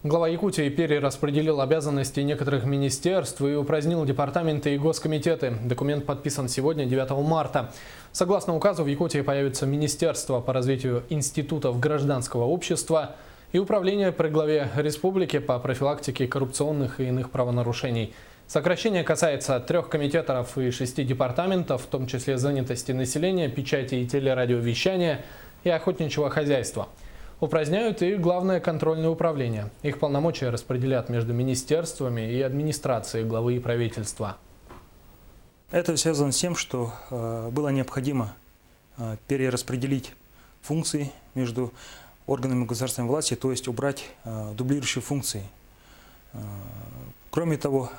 Глава Якутии перераспределил обязанности некоторых министерств и упразднил департаменты и госкомитеты. Документ подписан сегодня, 9 марта. Согласно указу, в Якутии появится Министерство по развитию институтов гражданского общества и Управление при главе республики по профилактике коррупционных и иных правонарушений. Сокращение касается 3 комитетов и 6 департаментов, в том числе занятости населения, печати и телерадиовещания и охотничьего хозяйства. Упраздняют и Главное контрольное управление. Их полномочия распределят между министерствами и администрацией главы и правительства. Это связано с тем, что было необходимо перераспределить функции между органами государственной власти, то есть убрать дублирующие функции. Кроме того,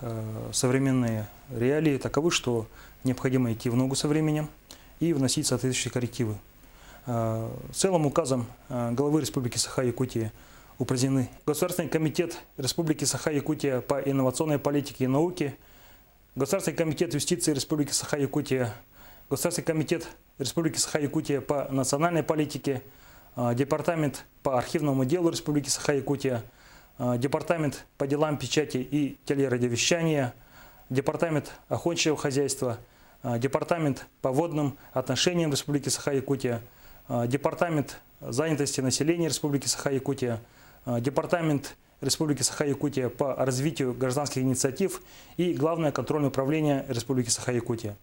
современные реалии таковы, что необходимо идти в ногу со временем и вносить соответствующие коррективы. Целым указом главы Республики Саха-Якутия упразднены Государственный комитет Республики Саха-Якутия по инновационной политике и науке, Государственный комитет юстиции Республики Саха-Якутия, Государственный комитет Республики Саха-Якутия по национальной политике, Департамент по архивному делу Республики Саха-Якутия, Департамент по делам печати и телерадиовещания, Департамент охотничьего хозяйства, Департамент по водным отношениям Республики Саха-Якутия, Департамент занятости населения Республики Саха-Якутия, Департамент Республики Саха-Якутия по развитию гражданских инициатив и Главное контрольное управление Республики Саха-Якутия.